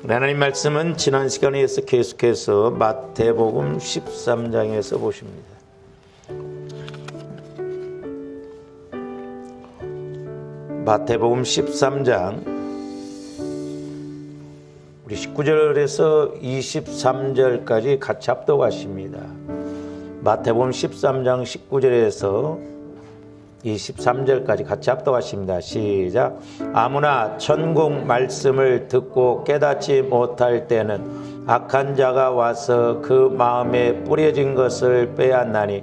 하나님 말씀은 지난 시간에서 계속해서 마태복음 13장에서 보십니다. 마태복음 13장 우리 19절에서 23절까지 같이 합독하십니다. 마태복음 13장 19절에서 23절까지 같이 합독하십니다. 시작. 아무나 천국 말씀을 듣고 깨닫지 못할 때는 악한 자가 와서 그 마음에 뿌려진 것을 빼앗나니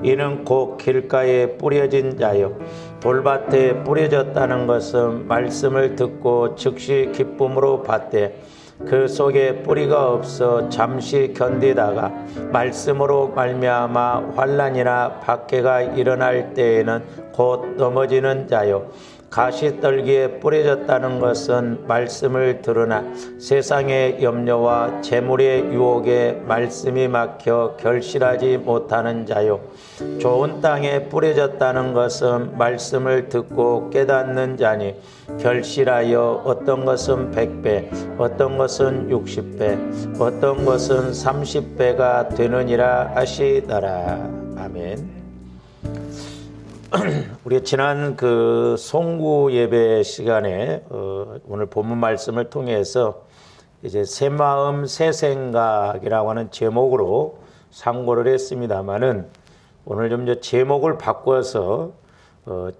이는 곧 길가에 뿌려진 자요 돌밭에 뿌려졌다는 것은 말씀을 듣고 즉시 기쁨으로 받되 그 속에 뿌리가 없어 잠시 견디다가 말씀으로 말미암아 환난이나 박해가 일어날 때에는 곧 넘어지는 자요 가시떨기에 뿌려졌다는 것은 말씀을 들으나 세상의 염려와 재물의 유혹에 말씀이 막혀 결실하지 못하는 자요 좋은 땅에 뿌려졌다는 것은 말씀을 듣고 깨닫는 자니 결실하여 어떤 것은 100배 어떤 것은 60배 어떤 것은 30배가 되느니라 하시더라. 아멘. 우리 지난 그 송구 예배 시간에 오늘 본문 말씀을 통해서 이제 새 마음 새 생각이라고 하는 제목으로 상고를 했습니다만은 오늘 좀 이제 제목을 바꿔서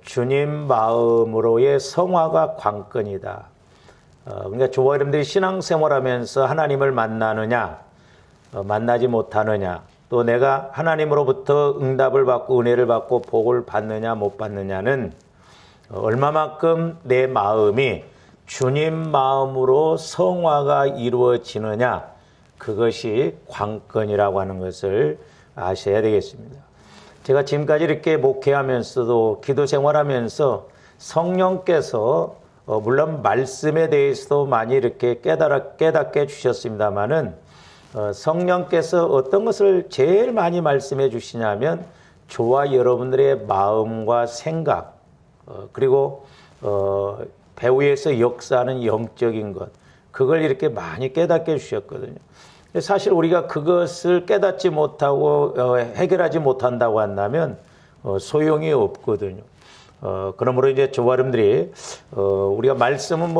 주님 마음으로의 성화가 관건이다. 그러니까 저와 여러분들이 신앙생활하면서 하나님을 만나느냐 만나지 못하느냐 또 내가 하나님으로부터 응답을 받고 은혜를 받고 복을 받느냐 못 받느냐는 얼마만큼 내 마음이 주님 마음으로 성화가 이루어지느냐 그것이 관건이라고 하는 것을 아셔야 되겠습니다. 제가 지금까지 이렇게 목회하면서도 기도 생활하면서 성령께서 물론 말씀에 대해서도 많이 이렇게 깨닫게 해주셨습니다마는 성령께서 어떤 것을 제일 많이 말씀해 주시냐면 저와 여러분들의 마음과 생각 그리고 배후에서 역사하는 영적인 것 그걸 이렇게 많이 깨닫게 해주셨거든요. 사실 우리가 그것을 깨닫지 못하고 해결하지 못한다고 한다면 소용이 없거든요. 그러므로 이제 저와 여러분들이 우리가 말씀은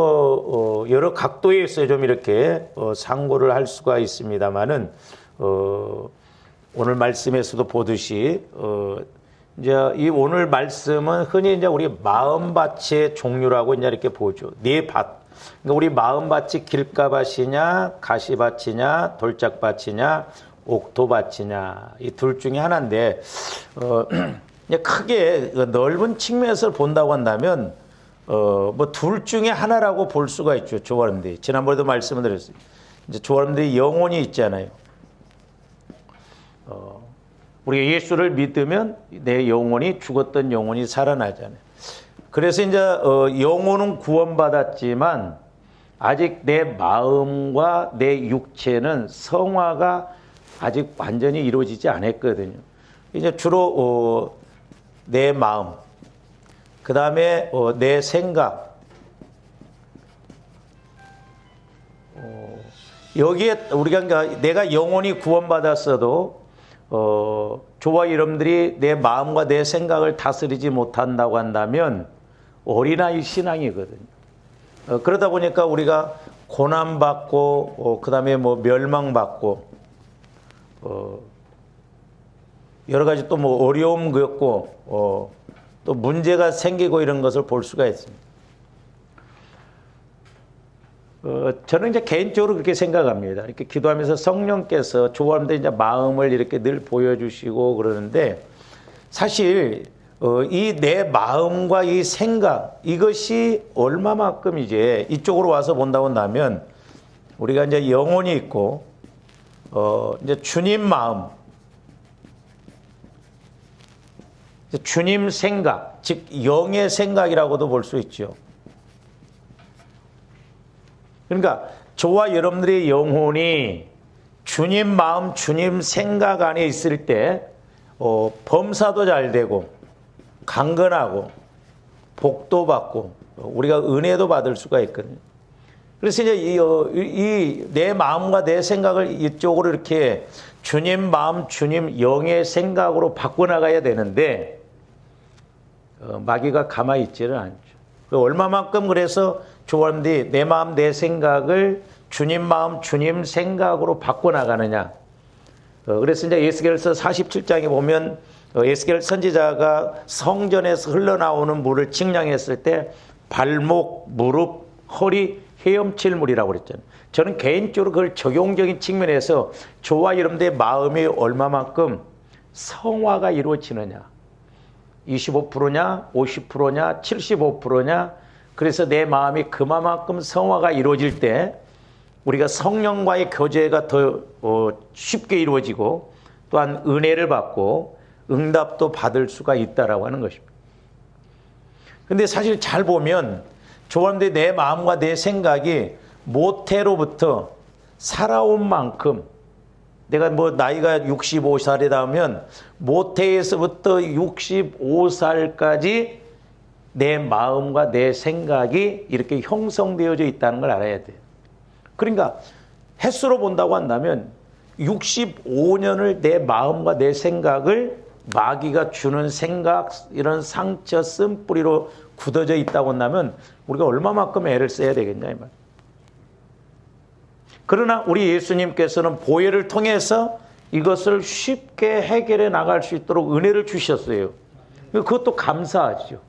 여러 각도에서 좀 이렇게 상고를 할 수가 있습니다만은 오늘 말씀에서도 보듯이 이제 이 오늘 말씀은 흔히 이제 우리 마음밭의 종류라고 이제 이렇게 보죠. 네 밭. 그러니까 우리 마음밭이 길가밭이냐, 가시밭이냐, 돌짝밭이냐, 옥토밭이냐 이 둘 중에 하나인데. 크게 넓은 측면에서 본다고 한다면 둘 중에 하나라고 볼 수가 있죠. 조화람들이 지난번에도 말씀을 드렸어요. 이제 조화람들이 영혼이 있잖아요. 우리가 예수를 믿으면 내 영혼이 죽었던 영혼이 살아나잖아요. 그래서 이제 영혼은 구원받았지만 아직 내 마음과 내 육체는 성화가 아직 완전히 이루어지지 않았거든요. 이제 주로 내 마음, 그 다음에 내 생각, 여기에 우리가 내가 영혼이 구원받았어도 저와 여러분들이 내 마음과 내 생각을 다스리지 못한다고 한다면 어린아이 신앙이거든요. 그러다 보니까 우리가 고난받고 그 다음에 멸망받고 여러 가지 또 어려움 겪고 또 문제가 생기고 이런 것을 볼 수가 있습니다. 저는 이제 개인적으로 그렇게 생각합니다. 이렇게 기도하면서 성령께서 조화람들 이제 마음을 이렇게 늘 보여주시고 그러는데 사실 이 내 마음과 이 생각 이것이 얼마만큼 이제 이쪽으로 와서 본다고 한다면 우리가 이제 영혼이 있고 이제 주님 마음 주님 생각, 즉 영의 생각이라고도 볼 수 있죠. 그러니까 저와 여러분들의 영혼이 주님 마음, 주님 생각 안에 있을 때 범사도 잘 되고 강건하고 복도 받고 우리가 은혜도 받을 수가 있거든요. 그래서 이제 내 마음과 내 생각을 이쪽으로 이렇게 주님 마음, 주님 영의 생각으로 바꿔나가야 되는데 마귀가 가만히 있지는 않죠. 얼마만큼 그래서 조언들이 내 마음, 내 생각을 주님 마음, 주님 생각으로 바꿔나가느냐. 그래서 이제 에스겔서 47장에 보면 에스겔 선지자가 성전에서 흘러나오는 물을 측량했을 때 발목, 무릎, 허리, 헤엄칠 물이라고 그랬잖아요. 저는 개인적으로 그걸 적용적인 측면에서 저와 여러분들의 마음이 얼마만큼 성화가 이루어지느냐. 25%냐, 50%냐, 75%냐. 그래서 내 마음이 그만큼 성화가 이루어질 때 우리가 성령과의 교제가 더 쉽게 이루어지고 또한 은혜를 받고 응답도 받을 수가 있다라고 하는 것입니다. 근데 사실 잘 보면 조언데 내 마음과 내 생각이 모태로부터 살아온 만큼 내가 뭐 나이가 65살이다 하면 모태에서부터 65살까지 내 마음과 내 생각이 이렇게 형성되어져 있다는 걸 알아야 돼요. 그러니까 횟수로 본다고 한다면 65년을 내 마음과 내 생각을 마귀가 주는 생각, 이런 상처, 쓴뿌리로 굳어져 있다고 한다면 우리가 얼마만큼 애를 써야 되겠냐 이 말. 그러나 우리 예수님께서는 보혈을 통해서 이것을 쉽게 해결해 나갈 수 있도록 은혜를 주셨어요. 그것도 감사하죠.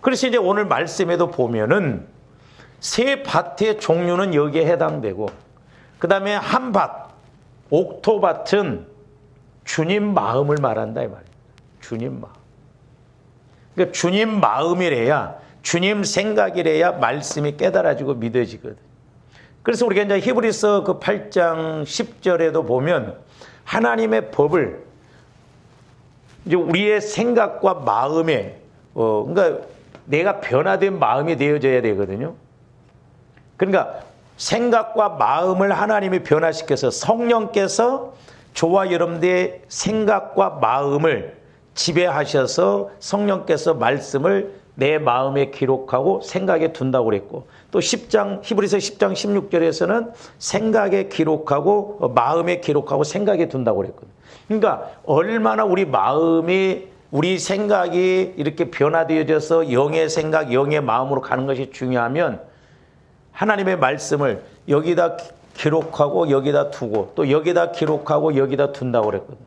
그래서 이제 오늘 말씀에도 보면은 세 밭의 종류는 여기에 해당되고 그 다음에 한 밭, 옥토밭은 주님 마음을 말한다 이 말이에요. 주님 마음. 그러니까 주님 마음이래야 주님 생각이래야 말씀이 깨달아지고 믿어지거든. 그래서 우리가 이제 히브리서 그 8장 10절에도 보면 하나님의 법을 이제 우리의 생각과 마음에 그러니까 내가 변화된 마음이 되어져야 되거든요. 그러니까 생각과 마음을 하나님이 변화시켜서 성령께서 저와 여러분들의 생각과 마음을 지배하셔서 성령께서 말씀을 내 마음에 기록하고 생각에 둔다고 그랬고 또 히브리서 10장 16절에서는 생각에 기록하고 마음에 기록하고 생각에 둔다고 그랬거든요. 그러니까 얼마나 우리 마음이 우리 생각이 이렇게 변화되어져서 영의 생각, 영의 마음으로 가는 것이 중요하면 하나님의 말씀을 여기다 기록하고 여기다 두고 또 여기다 기록하고 여기다 둔다고 그랬거든요.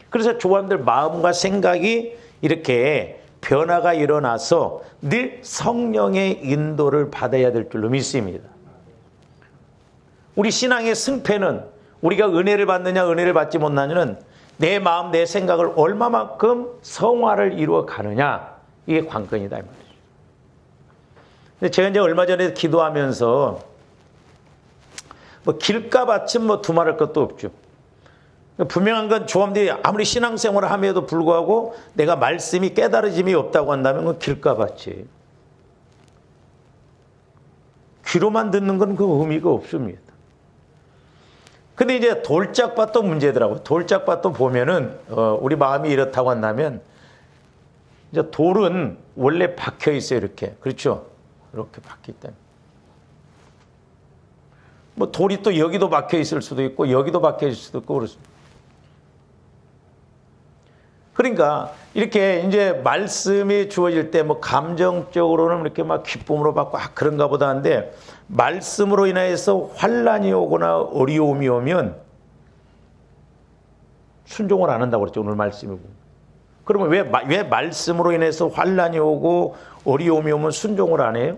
그래서 조원들 마음과 생각이 이렇게 변화가 일어나서 늘 성령의 인도를 받아야 될 줄로 믿습니다. 우리 신앙의 승패는 우리가 은혜를 받느냐 은혜를 받지 못하느냐는 내 마음 내 생각을 얼마만큼 성화를 이루어 가느냐 이게 관건이다 이 말이죠. 근데 제가 이제 얼마 전에 기도하면서 뭐 길가밭은 뭐 두말할 것도 없죠. 분명한 건 조함들이 아무리 신앙생활을 함에도 불구하고 내가 말씀이 깨달아짐이 없다고 한다면 그건 길가밭이. 귀로만 듣는 건 그 의미가 없습니다. 근데 이제 돌짝밭도 문제더라고요. 돌짝밭도 보면은 우리 마음이 이렇다고 한다면 이제 돌은 원래 박혀 있어요. 이렇게. 그렇죠? 이렇게 박혀 있다. 뭐 돌이 또 여기도 박혀 있을 수도 있고 여기도 박혀 있을 수도 있고 그렇습니다. 그러니까 이렇게 이제 말씀이 주어질 때 뭐 감정적으로는 이렇게 막 기쁨으로 받고 그런가 보다 하는데 말씀으로 인해서 환란이 오거나 어려움이 오면 순종을 안 한다고 그랬죠. 오늘 말씀이 보면. 그러면 왜 말씀으로 인해서 환란이 오고 어려움이 오면 순종을 안 해요?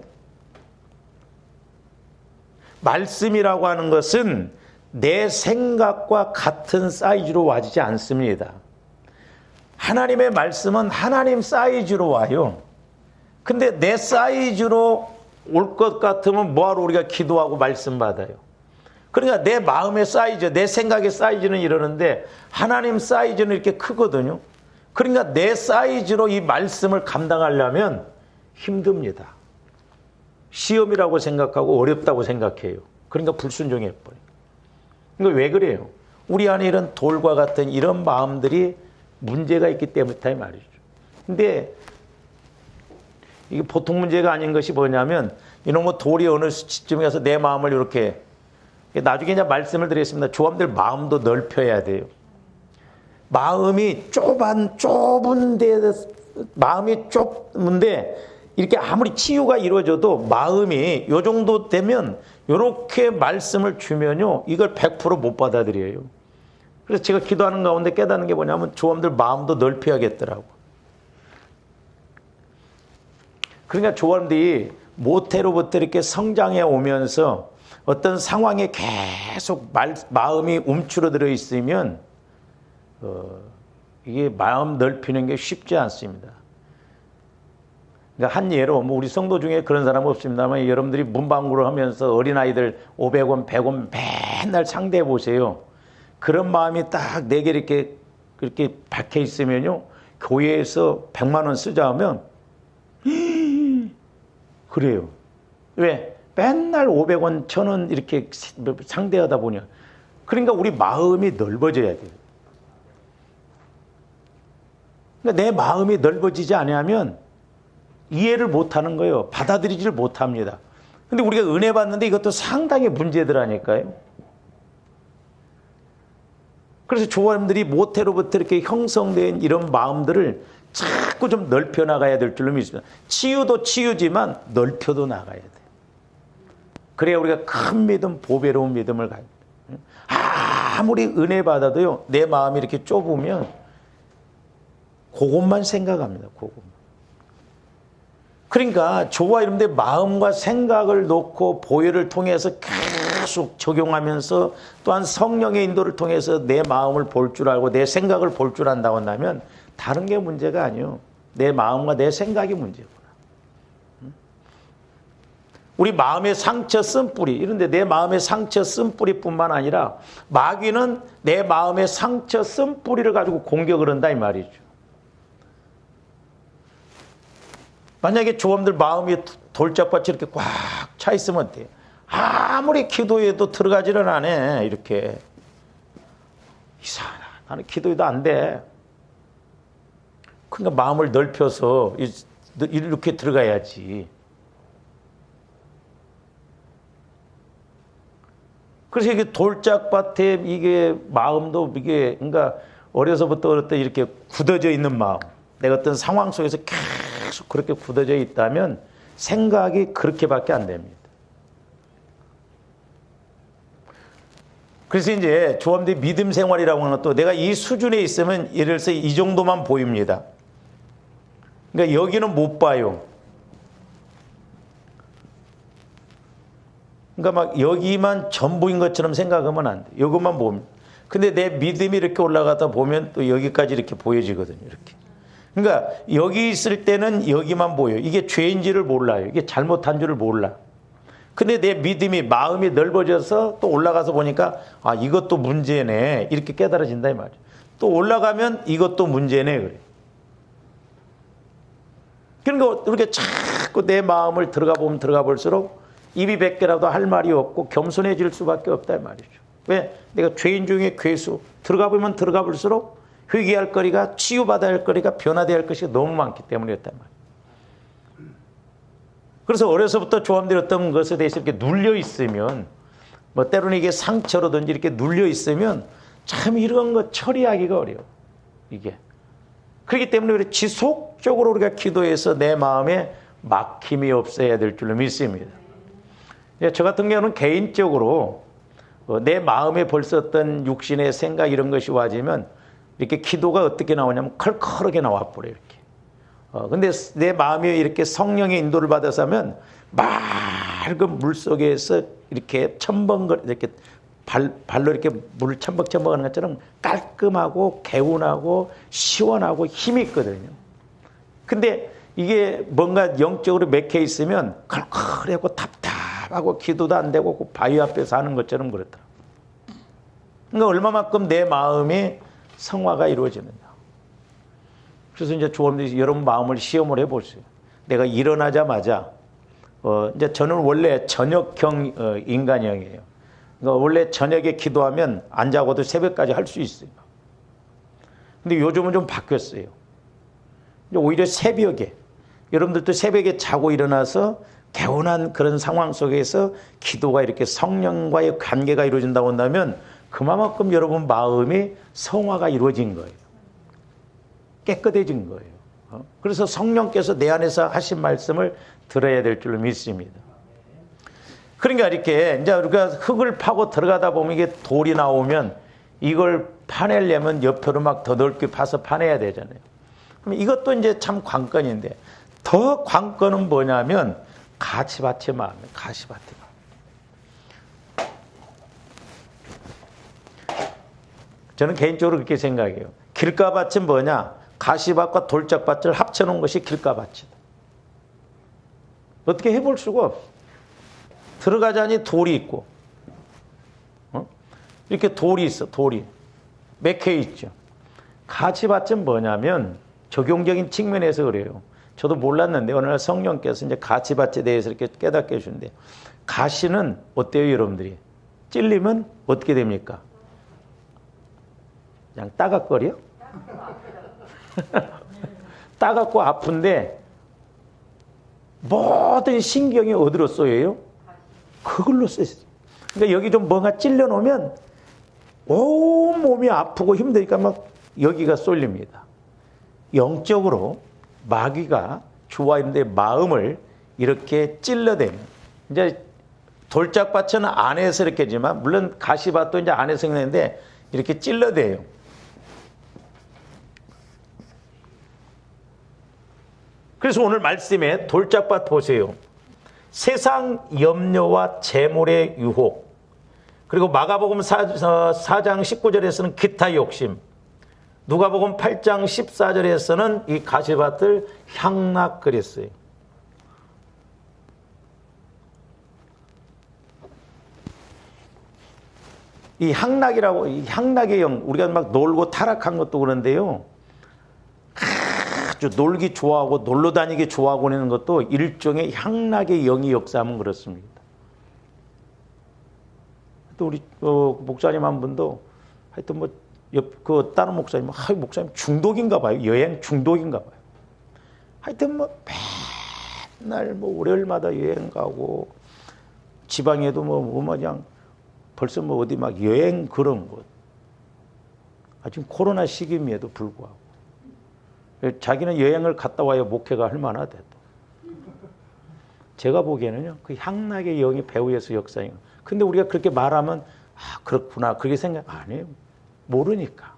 말씀이라고 하는 것은 내 생각과 같은 사이즈로 와지지 않습니다. 하나님의 말씀은 하나님 사이즈로 와요. 근데 내 사이즈로 올 것 같으면 뭐하러 우리가 기도하고 말씀 받아요. 그러니까 내 마음의 사이즈, 내 생각의 사이즈는 이러는데 하나님 사이즈는 이렇게 크거든요. 그러니까 내 사이즈로 이 말씀을 감당하려면 힘듭니다. 시험이라고 생각하고 어렵다고 생각해요. 그러니까 불순종해버려요. 그러니까 왜 그래요? 우리 안에 이런 돌과 같은 이런 마음들이 문제가 있기 때문이다 이 말이죠. 근데 이게 보통 문제가 아닌 것이 뭐냐면 이놈의 돌이 어느 시점에 가서 내 마음을 이렇게 나중에 이제 말씀을 드리겠습니다. 조함들 마음도 넓혀야 돼요. 마음이 좁은데 마음이 좁은데 이렇게 아무리 치유가 이루어져도 마음이 요 정도 되면 이렇게 말씀을 주면요 이걸 100% 못 받아들여요. 그래서 제가 기도하는 가운데 깨닫는 게 뭐냐면 조함들 마음도 넓혀야겠더라고. 그러니까 조함들이 모태로부터 이렇게 성장해 오면서 어떤 상황에 계속 마음이 움츠러들어 있으면 이게 마음 넓히는 게 쉽지 않습니다. 그러니까 한 예로 뭐 우리 성도 중에 그런 사람은 없습니다만 여러분들이 문방구를 하면서 어린아이들 500원, 100원 맨날 상대해 보세요. 그런 마음이 딱 내게 이렇게 그렇게 박혀 있으면요. 교회에서 100만 원 쓰자 하면 그래요. 왜? 맨날 500원, 1000원 이렇게 상대하다 보냐. 그러니까 우리 마음이 넓어져야 돼요. 그러니까 내 마음이 넓어지지 않으면 이해를 못하는 거예요. 받아들이지를 못합니다. 근데 우리가 은혜 받는데 이것도 상당히 문제더라니까요. 그래서 조함들이 모태로부터 이렇게 형성된 이런 마음들을 자꾸 좀 넓혀 나가야 될 줄로 믿습니다. 치유도 치유지만 넓혀도 나가야 돼요. 그래야 우리가 큰 믿음, 보배로운 믿음을 가요. 아무리 은혜 받아도요, 내 마음이 이렇게 좁으면 그것만 생각합니다. 그것만. 그러니까 저와 여러분들 마음과 생각을 놓고 보혈을 통해서 계속 적용하면서 또한 성령의 인도를 통해서 내 마음을 볼 줄 알고 내 생각을 볼 줄 안다고 한다면 다른 게 문제가 아니에요. 내 마음과 내 생각이 문제구나. 우리 마음의 상처 쓴뿌리 이런데 내 마음의 상처 쓴뿌리뿐만 아니라 마귀는 내 마음의 상처 쓴뿌리를 가지고 공격을 한다 이 말이죠. 만약에 조함들 마음이 돌짝밭이 이렇게 꽉 차 있으면 어때요? 아무리 기도해도 들어가지는 않아. 이렇게 이상하다. 나는 기도해도 안 돼. 그러니까 마음을 넓혀서 이렇게 들어가야지. 그래서 이게 돌짝밭에 이게 마음도 이게 그러니까 어려서부터 이렇게 굳어져 있는 마음. 내가 어떤 상황 속에서 계속 그렇게 굳어져 있다면 생각이 그렇게밖에 안 됩니다. 그래서 이제 조함들이 믿음 생활이라고 하는 것도 내가 이 수준에 있으면 예를 들어서 이 정도만 보입니다. 그러니까 여기는 못 봐요. 그러니까 막 여기만 전부인 것처럼 생각하면 안 돼. 이것만 보면. 근데 내 믿음이 이렇게 올라가다 보면 또 여기까지 이렇게 보여지거든요. 이렇게. 그러니까 여기 있을 때는 여기만 보여요. 이게 죄인지를 몰라요. 이게 잘못한 줄을 몰라. 근데 내 믿음이 마음이 넓어져서 또 올라가서 보니까 아 이것도 문제네. 이렇게 깨달아진다 이 말이에요. 또 올라가면 이것도 문제네 그래. 그러니까 이렇게 자꾸 내 마음을 들어가 보면 들어가 볼수록 입이 100개라도 할 말이 없고 겸손해질 수밖에 없다 이 말이죠. 왜? 내가 죄인 중에 괴수. 들어가 보면 들어가 볼수록 회개할 거리가 치유받아야 할 거리가 변화돼야 할 것이 너무 많기 때문이었단 말이에요. 그래서 어려서부터 조함들이 어떤 것에 대해서 이렇게 눌려 있으면 뭐 때로는 이게 상처로든지 이렇게 눌려 있으면 참 이런 거 처리하기가 어려워. 이게. 그렇기 때문에 우리 지속적으로 우리가 기도해서 내 마음에 막힘이 없어야 될 줄로 믿습니다. 저 같은 경우는 개인적으로 내 마음에 벌써 어떤 육신의 생각 이런 것이 와지면 이렇게 기도가 어떻게 나오냐면 컬컬하게 나와버려요. 이렇게. 근데 내 마음이 이렇게 성령의 인도를 받아서 하면 맑은 물 속에서 이렇게 이렇게 발로 이렇게 물을 첨벅첨벅하는 것처럼 깔끔하고 개운하고 시원하고 힘이 있거든요. 근데 이게 뭔가 영적으로 맥혀 있으면 컬컬하고 답답하고 기도도 안 되고 그 바위 앞에서 하는 것처럼 그렇더라고요. 그러니까 얼마만큼 내 마음이 성화가 이루어지느냐. 그래서 이제 조언들이 여러분 마음을 시험을 해보세요. 내가 일어나자마자 이제 저는 원래 저녁형 인간형이에요. 그러니까 원래 저녁에 기도하면 안 자고도 새벽까지 할 수 있어요. 근데 요즘은 좀 바뀌었어요. 오히려 새벽에 여러분들도 새벽에 자고 일어나서 개운한 그런 상황 속에서 기도가 이렇게 성령과의 관계가 이루어진다고 한다면 그만큼 여러분 마음이 성화가 이루어진 거예요. 깨끗해진 거예요. 그래서 성령께서 내 안에서 하신 말씀을 들어야 될 줄로 믿습니다. 그러니까 이렇게 이제 우리가 흙을 파고 들어가다 보면 이게 돌이 나오면 이걸 파내려면 옆으로 막 더 넓게 파서 파내야 되잖아요. 그럼 이것도 이제 참 관건인데 더 관건은 뭐냐면 가시밭의 마음이에요. 가시밭의 마음. 저는 개인적으로 그렇게 생각해요. 길가밭은 뭐냐? 가시밭과 돌짝밭을 합쳐놓은 것이 길가밭이다. 어떻게 해볼 수가 없어. 들어가자니 돌이 있고, 이렇게 돌이 있어. 돌이 맥혀 있죠. 가시밭은 뭐냐면 적용적인 측면에서 그래요. 저도 몰랐는데 어느 날 성령께서 이제 가시밭에 대해서 이렇게 깨닫게 해주는데, 가시는 어때요, 여러분들이? 찔리면 어떻게 됩니까? 그냥 따갑거려? 따갑고 아픈데 모든 신경이 어디로 쏘여요? 그걸로 쏘여요. 그러니까 여기 좀 뭔가 찔러 놓으면 온 몸이 아프고 힘드니까 막 여기가 쏠립니다. 영적으로 마귀가 주와인의 마음을 이렇게 찔러대면, 이제 돌짝밭은 안에서 이렇게 하지만 물론 가시밭도 이제 안에서 있는데 이렇게 찔러대요. 그래서 오늘 말씀에 돌짝밭 보세요. 세상 염려와 재물의 유혹, 그리고 마가복음 4장 19절에서는 기타 욕심, 누가복음 8장 14절에서는 이 가시밭을 향락 그랬어요. 이 향락이라고, 이 향락의 영, 우리가 막 놀고 타락한 것도 그런데요, 아주 놀기 좋아하고 놀러 다니기 좋아하고 하는 것도 일종의 향락의 영이 역사하면 그렇습니다. 또 우리 목사님 한 분도 하여튼 뭐 그 다른 목사님, 목사님 중독인가 봐요. 여행 중독인가 봐요. 하여튼 뭐 맨날 뭐 월요일마다 여행 가고, 지방에도 뭐 그냥 벌써 뭐 어디 막 여행 그런 곳. 지금 코로나 시기임에도 불구하고 자기는 여행을 갔다 와야 목회가 할 만하대. 제가 보기에는요, 그 향락의 영이 배후에서 역사인 거예요. 근데 우리가 그렇게 말하면 그렇구나 그렇게 생각 안 해요. 모르니까.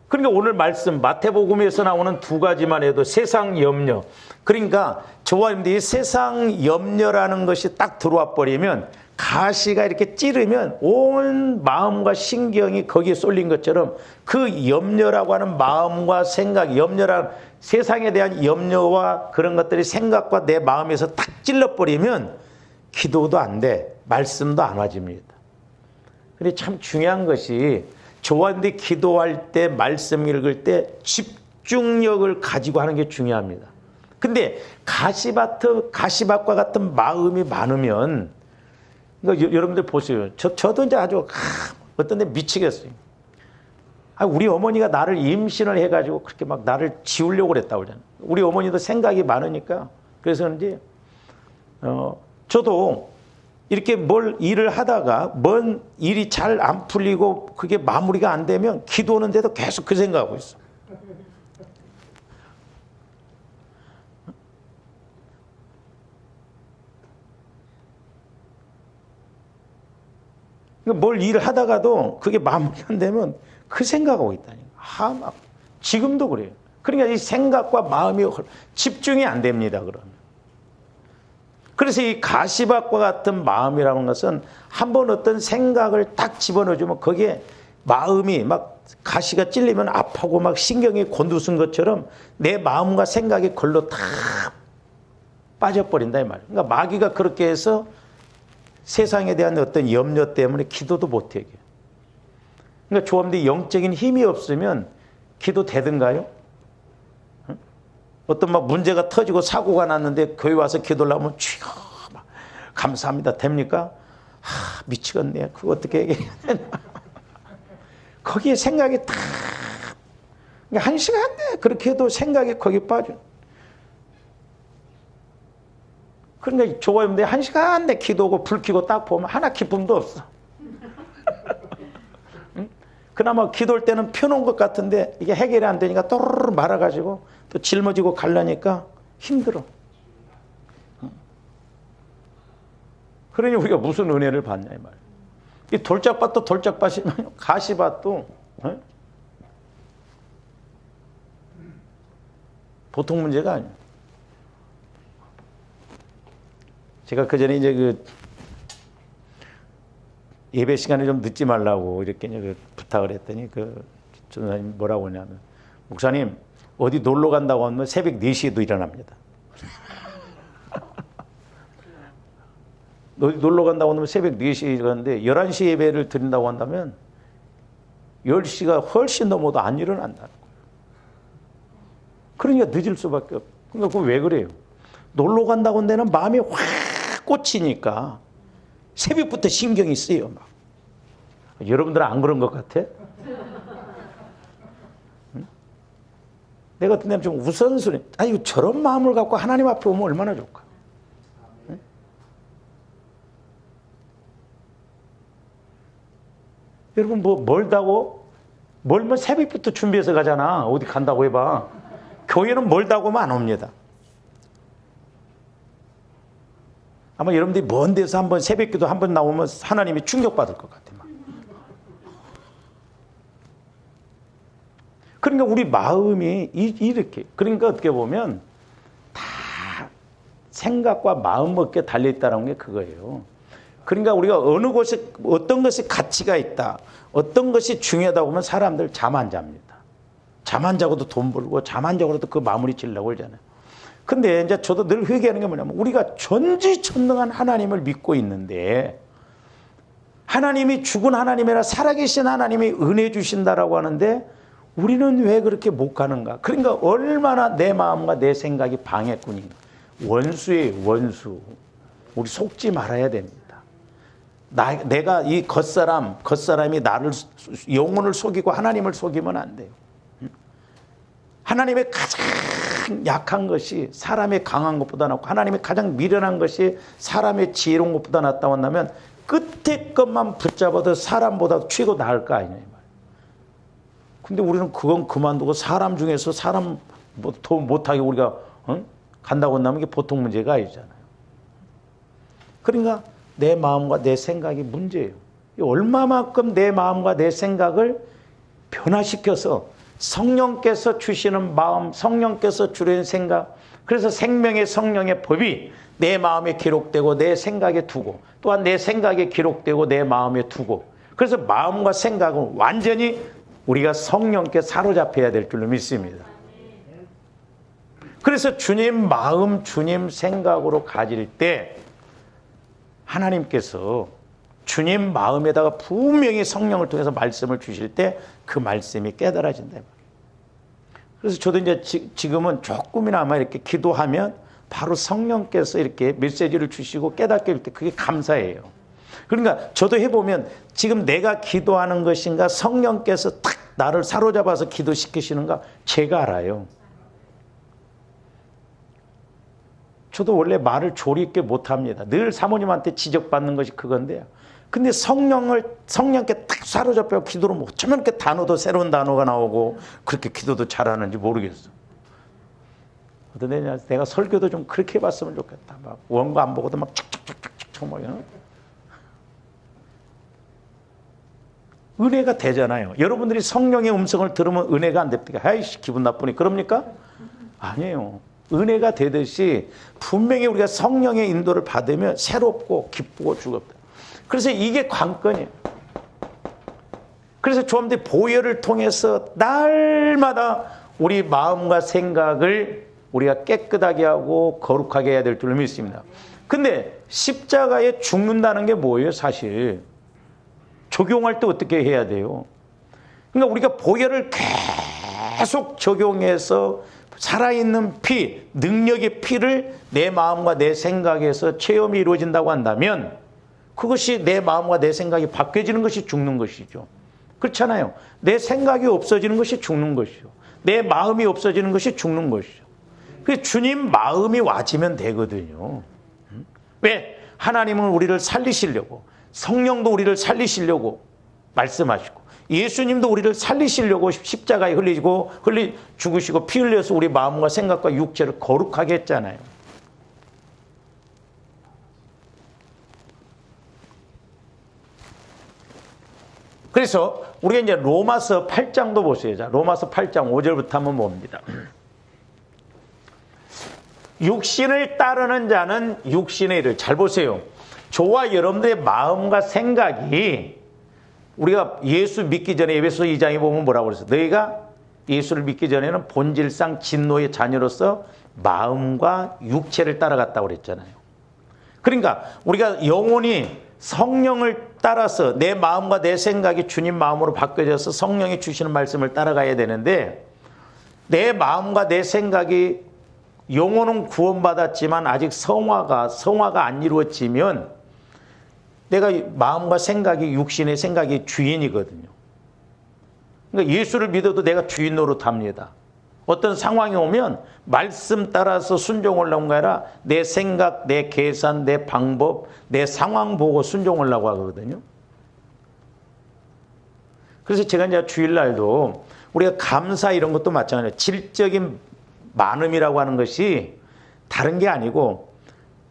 그러니까 오늘 말씀 마태복음에서 나오는 두 가지만 해도 세상 염려, 그러니까 저와 여러분들이 세상 염려라는 것이 딱 들어와 버리면, 가시가 이렇게 찌르면 온 마음과 신경이 거기에 쏠린 것처럼 그 염려라고 하는 마음과 생각, 염려란 세상에 대한 염려와 그런 것들이 생각과 내 마음에서 딱 찔러버리면 기도도 안 돼, 말씀도 안 와집니다. 근데 참 중요한 것이 저와인데 기도할 때, 말씀 읽을 때 집중력을 가지고 하는 게 중요합니다. 근데 가시밭과 같은 마음이 많으면, 그러니까 여러분들 보세요. 저도 이제 아주 어떤 데 미치겠어요. 우리 어머니가 나를 임신을 해가지고 그렇게 막 나를 지우려고 그랬다고 그러잖아요. 우리 어머니도 생각이 많으니까. 그래서 그런지 저도 이렇게 뭘 일을 하다가 뭔 일이 잘 안 풀리고 그게 마무리가 안 되면 기도하는데도 계속 그 생각하고 있어. 뭘 일을 하다가도 그게 마무리 안 되면 그 생각하고 있다니까. 지금도 그래요. 그러니까 이 생각과 마음이 집중이 안 됩니다, 그러면. 그래서 이 가시밭과 같은 마음이라는 것은 한번 어떤 생각을 딱 집어넣어주면 거기에 마음이 막 가시가 찔리면 아파하고 막 신경이 곤두선 것처럼 내 마음과 생각이 걸로 다 빠져버린다 이 말이에요. 그러니까 마귀가 그렇게 해서 세상에 대한 어떤 염려 때문에 기도도 못하게. 그러니까 조합대 영적인 힘이 없으면 기도 되든가요? 어떤 막 문제가 터지고 사고가 났는데 교회 와서 기도를 하면 주여 감사합니다 됩니까? 미치겠네. 그거 어떻게 얘기해야 되나? 거기에 생각이 다 한 시간 내 그렇게 해도 생각이 거기 빠져. 그러니까 조가님들 한 시간 내 기도하고 불 켜고 딱 보면 하나 기쁨도 없어. 응? 그나마 기도할 때는 펴놓은 것 같은데 이게 해결이 안 되니까 또르르 말아가지고 또 짊어지고 가려니까 힘들어. 그러니 우리가 무슨 은혜를 받냐 이 말이야. 이 돌짝밭도 돌짝밭이면 가시밭도 보통 문제가 아니에요. 제가 그 전에 이제 그 예배 시간에 좀 늦지 말라고 이렇게 이제 부탁을 했더니 그 전사님 뭐라고 하냐면, 목사님 어디 놀러 간다고 하면 새벽 4시에도 일어납니다. 어디 놀러 간다고 하면 새벽 4시에 일어나는데 11시 예배를 드린다고 한다면 10시가 훨씬 넘어도 안 일어난다는 거예요. 그러니까 늦을 수밖에 없어요. 그러니까 그거 왜 그래요? 놀러 간다고 한 데는 마음이 확 꽂히니까 새벽부터 신경이 쓰여. 막. 여러분들은 안 그런 것 같아? 응? 내 같은 데는 좀 우선순위. 아니, 저런 마음을 갖고 하나님 앞에 오면 얼마나 좋을까? 응? 여러분, 뭐 멀다고? 멀면 새벽부터 준비해서 가잖아. 어디 간다고 해봐. 교회는 멀다고 하면 안 옵니다. 아마 여러분들이 먼 데서 한번 새벽기도 한번 나오면 하나님이 충격받을 것 같아요. 그러니까 우리 마음이 이렇게, 그러니까 어떻게 보면 다 생각과 마음 먹기에 달려있다는 게 그거예요. 그러니까 우리가 어느 곳에 어떤 것이 가치가 있다, 어떤 것이 중요하다고 하면 사람들 잠 안 잡니다. 잠 안 자고도 돈 벌고 잠 안 자고도 그 마무리 지려고 그러잖아요. 근데 이제 저도 늘 회개하는 게 뭐냐면, 우리가 전지전능한 하나님을 믿고 있는데, 하나님이 죽은 하나님이라 살아계신 하나님이 은혜 주신다라고 하는데 우리는 왜 그렇게 못 가는가? 그러니까 얼마나 내 마음과 내 생각이 방해꾼인가. 원수예요, 원수. 우리 속지 말아야 됩니다. 내가 이 겉사람이 나를, 영혼을 속이고 하나님을 속이면 안 돼요. 하나님의 가장 약한 것이 사람의 강한 것보다 낫고, 하나님의 가장 미련한 것이 사람의 지혜로운 것보다 낫다고 한다면 끝에 것만 붙잡아도 사람보다 최고 나을 거 아니냐 이 말이에요. 근데 우리는 그건 그만두고 사람 중에서 사람 더 못하게 우리가 간다고 한다면 이게 보통 문제가 아니잖아요. 그러니까 내 마음과 내 생각이 문제예요. 얼마만큼 내 마음과 내 생각을 변화시켜서 성령께서 주시는 마음, 성령께서 주시는 생각, 그래서 생명의 성령의 법이 내 마음에 기록되고 내 생각에 두고, 또한 내 생각에 기록되고 내 마음에 두고, 그래서 마음과 생각은 완전히 우리가 성령께 사로잡혀야 될 줄로 믿습니다. 그래서 주님 마음, 주님 생각으로 가질 때 하나님께서 주님 마음에다가 분명히 성령을 통해서 말씀을 주실 때 그 말씀이 깨달아진다. 그래서 저도 이제 지금은 조금이나마 이렇게 기도하면 바로 성령께서 이렇게 메시지를 주시고 깨닫게 할 때 그게 감사해요. 그러니까 저도 해보면 지금 내가 기도하는 것인가, 성령께서 탁 나를 사로잡아서 기도시키시는가, 제가 알아요. 저도 원래 말을 조리 있게 못합니다. 늘 사모님한테 지적받는 것이 그건데요. 근데 성령께 딱 사로잡혀 기도를 못 하면 이렇게 단어도, 새로운 단어가 나오고 그렇게 기도도 잘하는지 모르겠어. 어떤 데냐, 내가 설교도 좀 그렇게 해봤으면 좋겠다. 막 원고 안 보고도 막 촉촉촉촉촉 막 이런. 은혜가 되잖아요. 여러분들이 성령의 음성을 들으면 은혜가 안 됩니까? 아이씨, 기분 나쁘니 그럽니까? 아니에요. 은혜가 되듯이 분명히 우리가 성령의 인도를 받으면 새롭고 기쁘고 즐겁다. 그래서 이게 관건이에요. 그래서 조합들 보혈을 통해서 날마다 우리 마음과 생각을 우리가 깨끗하게 하고 거룩하게 해야 될 줄로 믿습니다. 근데 십자가에 죽는다는 게 뭐예요, 사실? 적용할 때 어떻게 해야 돼요? 그러니까 우리가 보혈을 계속 적용해서 살아있는 피, 능력의 피를 내 마음과 내 생각에서 체험이 이루어진다고 한다면 그것이 내 마음과 내 생각이 바뀌어지는 것이 죽는 것이죠. 그렇잖아요. 내 생각이 없어지는 것이 죽는 것이죠. 내 마음이 없어지는 것이 죽는 것이죠. 그 주님 마음이 와지면 되거든요. 왜? 하나님은 우리를 살리시려고, 성령도 우리를 살리시려고 말씀하시고, 예수님도 우리를 살리시려고 십자가에 죽으시고 피 흘려서 우리 마음과 생각과 육체를 거룩하게 했잖아요. 그래서 우리가 이제 로마서 8장도 보세요. 자, 로마서 8장 5절부터 한번 봅니다. 육신을 따르는 자는 육신의 일을, 잘 보세요. 저와 여러분들의 마음과 생각이, 우리가 예수 믿기 전에 에베소 2장에 보면 뭐라고 그랬어요? 너희가 예수를 믿기 전에는 본질상 진노의 자녀로서 마음과 육체를 따라갔다고 그랬잖아요. 그러니까 우리가 영혼이 성령을 따라서 내 마음과 내 생각이 주님 마음으로 바뀌어져서 성령이 주시는 말씀을 따라가야 되는데, 내 마음과 내 생각이, 영혼은 구원받았지만 아직 성화가 안 이루어지면 내가 마음과 생각이, 육신의 생각이 주인이거든요. 그러니까 예수를 믿어도 내가 주인 노릇합니다. 어떤 상황이 오면 말씀 따라서 순종하려고 게 아니라 내 생각, 내 계산, 내 방법, 내 상황 보고 순종하려고 하거든요. 그래서 제가 이제 주일날도 우리가 감사 이런 것도 마찬가지예요. 질적인 많음이라고 하는 것이 다른 게 아니고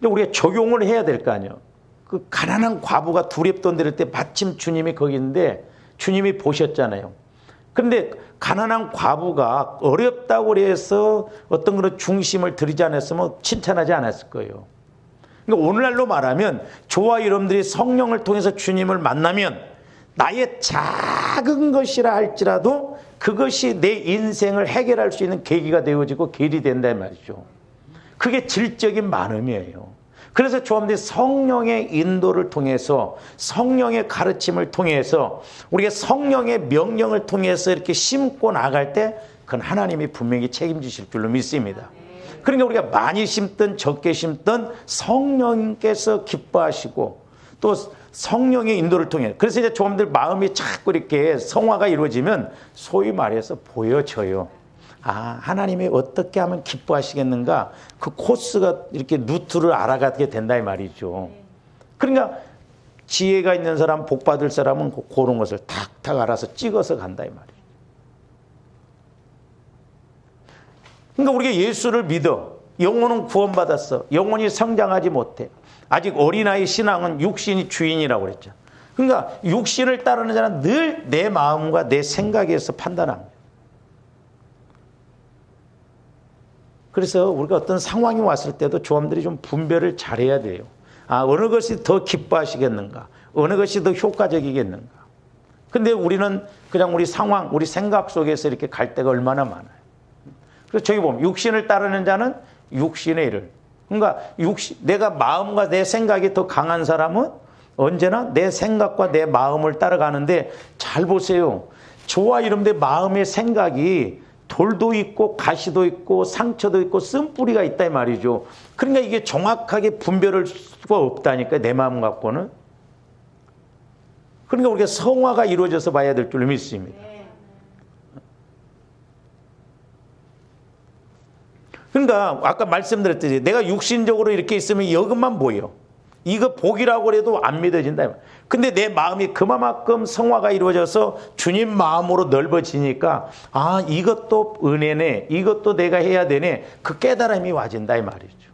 우리가 적용을 해야 될 거 아니에요. 그 가난한 과부가 두렵던 데를 때 마침 주님이 거기 있는데 주님이 보셨잖아요. 그런데 가난한 과부가 어렵다고 해서 어떤 그런 중심을 들이지 않았으면 칭찬하지 않았을 거예요. 그러니까 오늘날로 말하면 저와 여러분들이 성령을 통해서 주님을 만나면 나의 작은 것이라 할지라도 그것이 내 인생을 해결할 수 있는 계기가 되어지고 길이 된단 말이죠. 그게 질적인 많음이에요. 그래서 저한테 성령의 인도를 통해서, 성령의 가르침을 통해서, 우리가 성령의 명령을 통해서 이렇게 심고 나갈 때 그건 하나님이 분명히 책임지실 줄로 믿습니다. 그러니까 우리가 많이 심든 적게 심든 성령께서 기뻐하시고 또 성령의 인도를 통해, 그래서 이제 조금들 마음이 자꾸 이렇게 성화가 이루어지면 소위 말해서 보여져요. 아, 하나님이 어떻게 하면 기뻐하시겠는가, 그 코스가 이렇게 루트를 알아가게 된다 이 말이죠. 그러니까 지혜가 있는 사람, 복 받을 사람은 그런 것을 탁탁 알아서 찍어서 간다 이 말이죠. 그러니까 우리가 예수를 믿어, 영혼은 구원받았어, 영혼이 성장하지 못해, 아직 어린아이 신앙은 육신이 주인이라고 그랬죠. 그러니까 육신을 따르는 자는 늘 내 마음과 내 생각에서 판단합니다. 그래서 우리가 어떤 상황이 왔을 때도 조함들이 좀 분별을 잘해야 돼요. 아, 어느 것이 더 기뻐하시겠는가, 어느 것이 더 효과적이겠는가. 근데 우리는 그냥 우리 상황, 우리 생각 속에서 이렇게 갈 때가 얼마나 많아요. 그래서 저기 보면 육신을 따르는 자는 육신의 일을, 그러니까 내가 마음과 내 생각이 더 강한 사람은 언제나 내 생각과 내 마음을 따라가는데, 잘 보세요. 저와 여러분들 마음의 생각이 돌도 있고 가시도 있고 상처도 있고 쓴뿌리가 있다 이 말이죠. 그러니까 이게 정확하게 분별할 수가 없다니까, 내 마음 갖고는. 그러니까 우리가 성화가 이루어져서 봐야 될 줄 믿습니다. 그러니까 아까 말씀드렸듯이 내가 육신적으로 이렇게 있으면 이것만 보여. 이거 복이라고 해도 안 믿어진다. 근데 내 마음이 그만큼 성화가 이루어져서 주님 마음으로 넓어지니까, 아, 이것도 은혜네, 이것도 내가 해야 되네, 그 깨달음이 와진다 이 말이죠.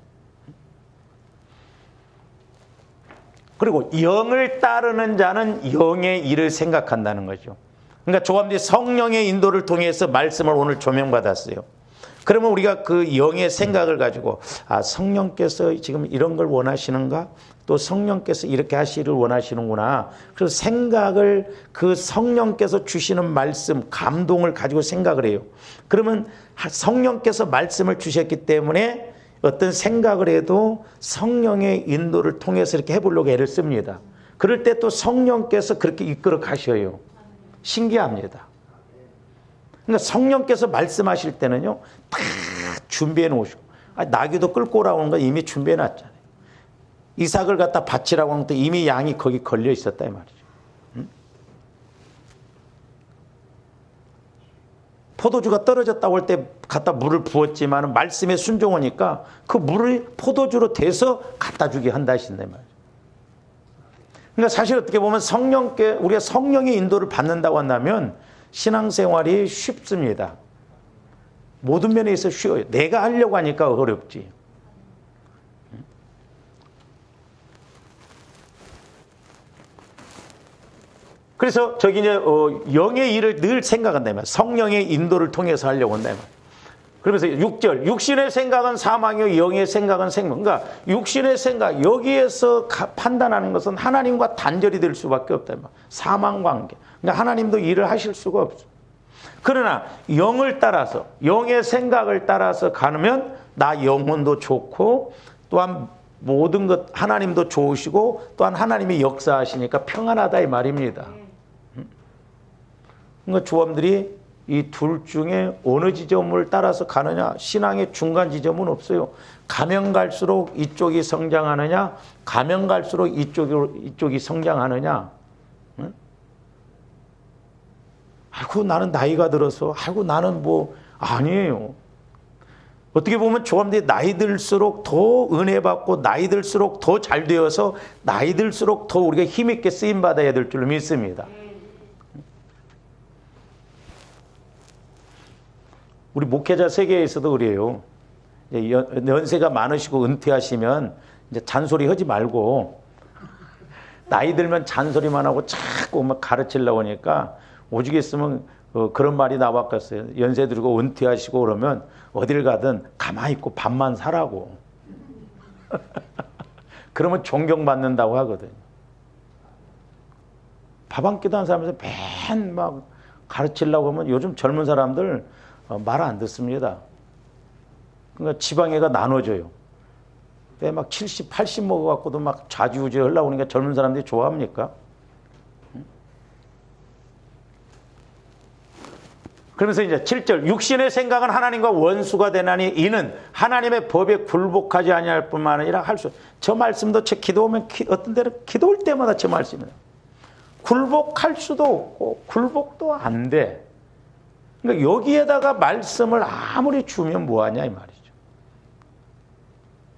그리고 영을 따르는 자는 영의 일을 생각한다는 거죠. 그러니까 조감들이 성령의 인도를 통해서 말씀을 오늘 조명받았어요. 그러면 우리가 그 영의 생각을 가지고, 아, 성령께서 지금 이런 걸 원하시는가? 또 성령께서 이렇게 하시기를 원하시는구나. 그래서 생각을, 그 성령께서 주시는 말씀, 감동을 가지고 생각을 해요. 그러면 성령께서 말씀을 주셨기 때문에 어떤 생각을 해도 성령의 인도를 통해서 이렇게 해보려고 애를 씁니다. 그럴 때 또 성령께서 그렇게 이끌어 가셔요. 신기합니다. 그러니까 성령께서 말씀하실 때는요, 다 준비해 놓으시고, 나귀도 끌고 오라고 거 이미 준비해 놨잖아요. 이삭을 갖다 바치라고 하는 때 이미 양이 거기 걸려 있었다 이 말이죠. 포도주가 떨어졌다고 할 때 갖다 물을 부었지만 말씀에 순종하니까 그 물을 포도주로 돼서 갖다 주게 한다 하신다 말이에요. 그러니까 사실 어떻게 보면 우리가 성령의 인도를 받는다고 한다면 신앙생활이 쉽습니다. 모든 면에 있어 쉬워요. 내가 하려고 하니까 어렵지. 그래서 저기 이제 영의 일을 늘 생각한다면 성령의 인도를 통해서 하려고 한다면. 그러면서 6절 육신의 생각은 사망이요 영의 생각은 생명. 그러니까 육신의 생각 여기에서 판단하는 것은 하나님과 단절이 될 수밖에 없다. 사망 관계. 그러니까 하나님도 일을 하실 수가 없어. 그러나 영을 따라서 영의 생각을 따라서 가면 나 영혼도 좋고 또한 모든 것 하나님도 좋으시고 또한 하나님이 역사하시니까 평안하다 이 말입니다. 그러니까 조함들이 이 둘 중에 어느 지점을 따라서 가느냐, 신앙의 중간 지점은 없어요. 가면 갈수록 이쪽이 성장하느냐, 가면 갈수록 이쪽이 성장하느냐. 응? 아이고 나는 나이가 들어서, 아이고 나는 아니에요. 어떻게 보면 조함들이 나이 들수록 더 은혜 받고 나이 들수록 더 잘 되어서 나이 들수록 더 우리가 힘있게 쓰임 받아야 될 줄로 믿습니다. 우리 목회자 세계에서도 그래요. 연세가 많으시고 은퇴하시면 이제 잔소리 하지 말고 나이 들면 잔소리만 하고 자꾸 막 가르치려고 하니까 오죽했으면 그런 말이 나왔겠어요. 연세 들고 은퇴하시고 그러면 어딜 가든 가만히 있고 밥만 사라고. 그러면 존경받는다고 하거든요. 밥 한 끼도 안 사면서 맨 막 가르치려고 하면 요즘 젊은 사람들 말 안 듣습니다. 그러니까 지방애가 나눠져요. 막 70, 80 먹어갖고도 막 좌지우지 하려고 하니까 젊은 사람들이 좋아합니까? 그러면서 이제 7절 육신의 생각은 하나님과 원수가 되나니 이는 하나님의 법에 굴복하지 아니할 뿐만 아니라 저 말씀도 제 기도하면 어떤 때는 기도할 때마다 저 말씀이에요. 굴복할 수도 없고 굴복도 안 돼. 그러니까 여기에다가 말씀을 아무리 주면 뭐하냐 이 말이죠.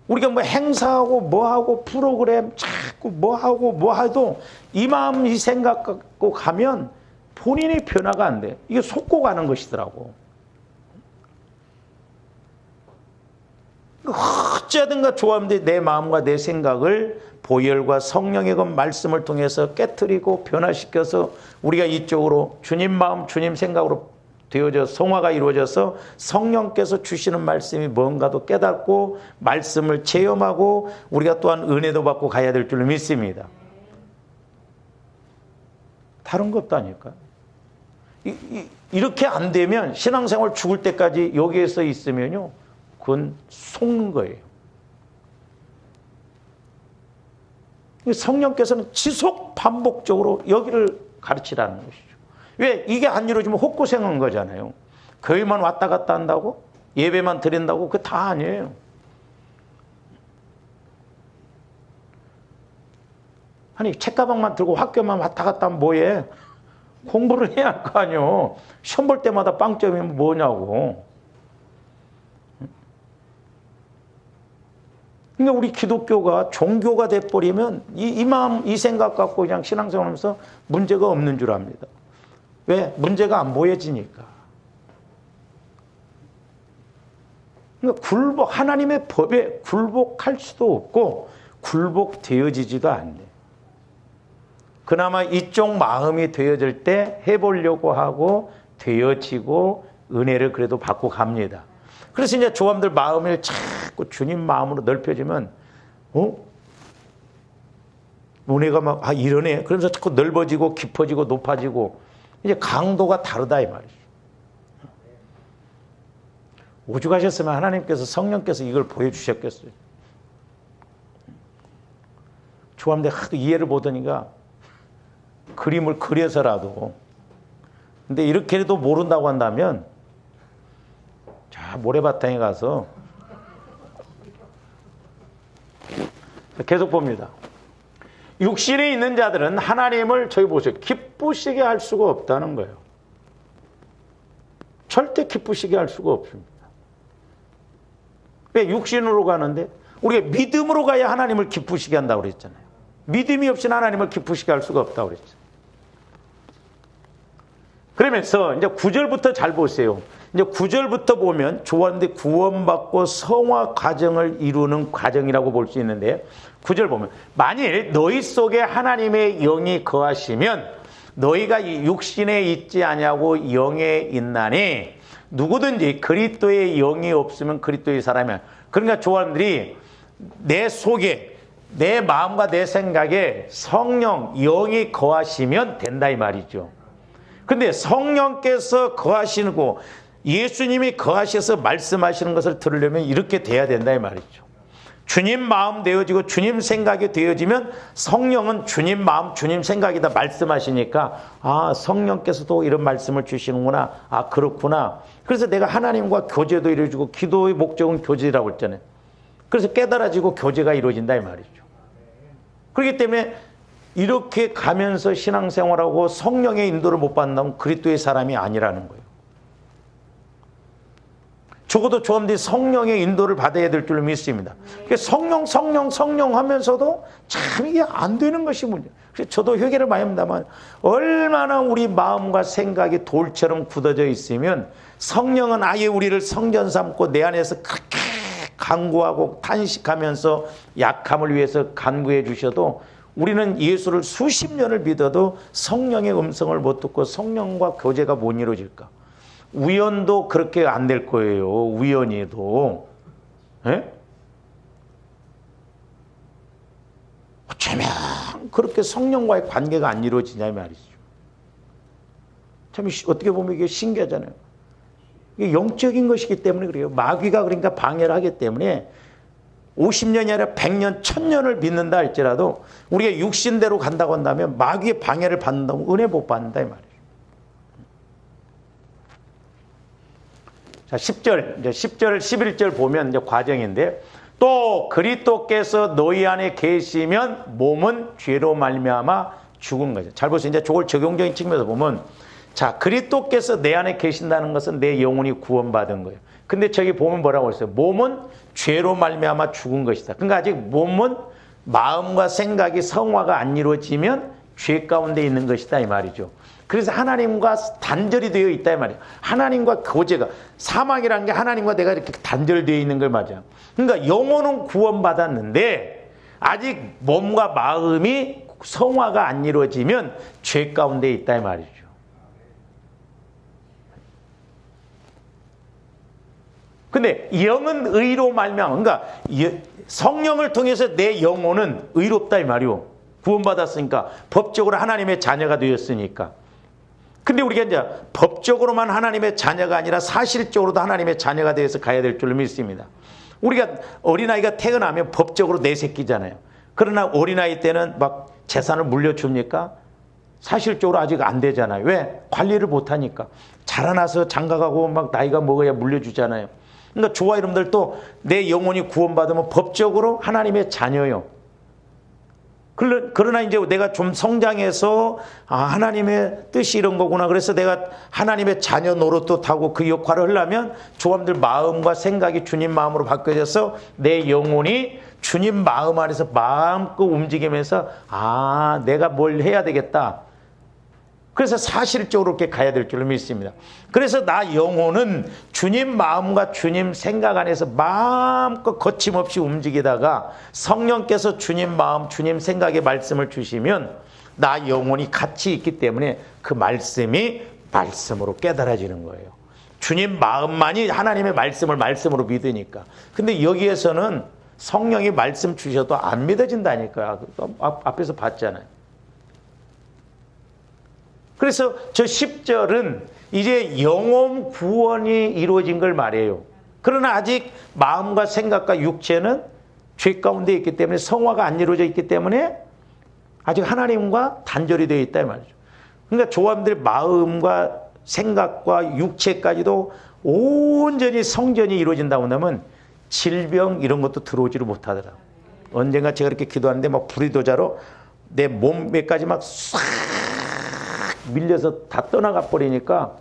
우리가 행사하고 뭐하고 프로그램 자꾸 뭐하고 뭐해도 이 마음 이 생각 갖고 가면 본인이 변화가 안 돼. 이게 속고 가는 것이더라고. 어찌하든가 조함들이 내 마음과 내 생각을 보혈과 성령의 그 말씀을 통해서 깨트리고 변화시켜서 우리가 이쪽으로 주님 마음 주님 생각으로 되어져 성화가 이루어져서 성령께서 주시는 말씀이 뭔가도 깨닫고 말씀을 체험하고 우리가 또한 은혜도 받고 가야 될 줄로 믿습니다. 다른 거 없다니까. 이렇게 안 되면 신앙생활 죽을 때까지 여기에서 있으면요 그건 속는 거예요. 성령께서는 지속 반복적으로 여기를 가르치라는 것이죠. 왜? 이게 안 이루어지면 헛고생한 거잖아요. 교회만 왔다 갔다 한다고? 예배만 드린다고? 그게 다 아니에요. 아니 책가방만 들고 학교만 왔다 갔다 하면 뭐해? 공부를 해야 할 거 아니에요. 시험 볼 때마다 빵점이면 뭐냐고. 그러니까 우리 기독교가 종교가 돼버리면 이 마음, 이 생각 갖고 그냥 신앙생활하면서 문제가 없는 줄 압니다. 왜? 문제가 안 보여지니까. 그러니까 하나님의 법에 굴복할 수도 없고 굴복되어지지도 않네. 그나마 이쪽 마음이 되어질 때 해보려고 하고 되어지고 은혜를 그래도 받고 갑니다. 그래서 이제 조함들 마음을 자꾸 주님 마음으로 넓혀지면 은혜가 막 이러네. 그러면서 자꾸 넓어지고 깊어지고 높아지고 이제 강도가 다르다 이 말이죠. 오죽하셨으면 하나님께서 성령께서 이걸 보여주셨겠어요. 조함들 하도 이해를 못하니까 그림을 그려서라도. 근데 이렇게라도 모른다고 한다면 자 모래바탕에 가서 계속 봅니다. 육신에 있는 자들은 하나님을 저기 보세요. 기쁘시게 할 수가 없다는 거예요. 절대 기쁘시게 할 수가 없습니다. 왜 육신으로 가는데 우리가 믿음으로 가야 하나님을 기쁘시게 한다고 그랬잖아요. 믿음이 없이는 하나님을 기쁘시게 할 수가 없다고 그랬죠. 그러면서 이제 9절부터 잘 보세요. 이제 9절부터 보면 조원들이 구원받고 성화 과정을 이루는 과정이라고 볼 수 있는데 9절 보면 만일 너희 속에 하나님의 영이 거하시면 너희가 이 육신에 있지 아니하고 영에 있나니 누구든지 그리스도의 영이 없으면 그리스도의 사람이야. 그러니까 조원들이 내 속에 내 마음과 내 생각에 성령 영이 거하시면 된다 이 말이죠. 근데 성령께서 거하시고 예수님이 거하셔서 말씀하시는 것을 들으려면 이렇게 돼야 된다 이 말이죠. 주님 마음 되어지고 주님 생각이 되어지면 성령은 주님 마음 주님 생각이다 말씀하시니까 아 성령께서도 이런 말씀을 주시는구나. 아 그렇구나. 그래서 내가 하나님과 교제도 이루어지고 기도의 목적은 교제라고 했잖아요. 그래서 깨달아지고 교제가 이루어진다 이 말이죠. 그렇기 때문에 이렇게 가면서 신앙생활하고 성령의 인도를 못 받는다면 그리스도의 사람이 아니라는 거예요. 적어도 저놈들이 성령의 인도를 받아야 될 줄로 믿습니다. 성령 하면서도 참 이게 안 되는 것이 문제예요. 그래서 저도 회개를 많이 합니다만 얼마나 우리 마음과 생각이 돌처럼 굳어져 있으면 성령은 아예 우리를 성전 삼고 내 안에서 그렇게 간구하고 탄식하면서 약함을 위해서 간구해 주셔도 우리는 예수를 수십 년을 믿어도 성령의 음성을 못 듣고 성령과 교제가 못 이루어질까? 우연도 그렇게 안 될 거예요. 우연히도. 예? 어쩌면 그렇게 성령과의 관계가 안 이루어지냐 말이죠. 참 어떻게 보면 이게 신기하잖아요. 이게 영적인 것이기 때문에 그래요. 마귀가 그러니까 방해를 하기 때문에 50년이 아니라 100년, 1000년을 믿는다 할지라도 우리가 육신대로 간다고 한다면 마귀의 방해를 받는다면 은혜 못 받는다 이 말이에요. 자, 10절, 이제 10절, 11절 보면 이제 과정인데 또 그리스도께서 너희 안에 계시면 몸은 죄로 말미암아 죽은 거죠. 잘 보세요. 이제 저걸 적용적인 측면에서 보면 자, 그리스도께서 내 안에 계신다는 것은 내 영혼이 구원받은 거예요. 근데 저기 보면 뭐라고 했어요? 몸은 죄로 말미암아 죽은 것이다. 그러니까 아직 몸은 마음과 생각이 성화가 안 이루어지면 죄 가운데 있는 것이다 이 말이죠. 그래서 하나님과 단절이 되어 있다 이 말이에요. 하나님과 교제가 사망이라는 게 하나님과 내가 이렇게 단절되어 있는 걸 맞아요. 그러니까 영혼은 구원받았는데 아직 몸과 마음이 성화가 안 이루어지면 죄 가운데 있다 이 말이죠. 근데 영은 의로 말미암아 그러니까 성령을 통해서 내 영혼은 의롭다 이 말이요. 구원받았으니까 법적으로 하나님의 자녀가 되었으니까. 근데 우리가 이제 법적으로만 하나님의 자녀가 아니라 사실적으로도 하나님의 자녀가 되어서 가야 될 줄로 믿습니다. 우리가 어린아이가 태어나면 법적으로 내 새끼잖아요. 그러나 어린아이 때는 막 재산을 물려줍니까? 사실적으로 아직 안 되잖아요. 왜? 관리를 못하니까. 자라나서 장가가고 막 나이가 먹어야 물려주잖아요. 그러니까 저와 여러분들도 내 영혼이 구원받으면 법적으로 하나님의 자녀요. 그러나 이제 내가 좀 성장해서 하나님의 뜻이 이런 거구나. 그래서 내가 하나님의 자녀 노릇도 하고 그 역할을 하려면 조함들 마음과 생각이 주님 마음으로 바뀌어져서 내 영혼이 주님 마음 안에서 마음껏 움직이면서 내가 뭘 해야 되겠다. 그래서 사실적으로 그렇게 가야 될 줄로 믿습니다. 그래서 나 영혼은 주님 마음과 주님 생각 안에서 마음껏 거침없이 움직이다가 성령께서 주님 마음, 주님 생각의 말씀을 주시면 나 영혼이 같이 있기 때문에 그 말씀이 말씀으로 깨달아지는 거예요. 주님 마음만이 하나님의 말씀을 말씀으로 믿으니까. 근데 여기에서는 성령이 말씀 주셔도 안 믿어진다니까요. 앞에서 봤잖아요. 그래서 저 10절은 이제 영혼 구원이 이루어진 걸 말해요. 그러나 아직 마음과 생각과 육체는 죄 가운데 있기 때문에 성화가 안 이루어져 있기 때문에 아직 하나님과 단절이 되어 있다 이 말이죠. 그러니까 조함들 마음과 생각과 육체까지도 온전히 성전이 이루어진다고 하면 질병 이런 것도 들어오지를 못하더라. 언젠가 제가 이렇게 기도하는데 막 불의도자로 내 몸매까지 막 싹 밀려서 다 떠나가 버리니까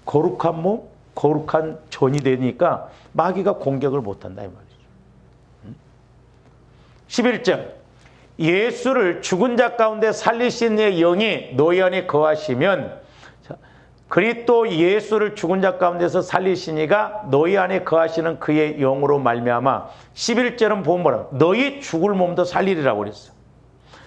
거룩한 몸, 거룩한 전이 되니까 마귀가 공격을 못한다 이 말이죠. 11절 예수를 죽은 자 가운데 살리신 이의 영이 너희 안에 거하시면 그리스도 예수를 죽은 자 가운데서 살리신 이가 너희 안에 거하시는 그의 영으로 말미암아 11절은 보면 뭐라 너희 죽을 몸도 살리리라고 그랬어.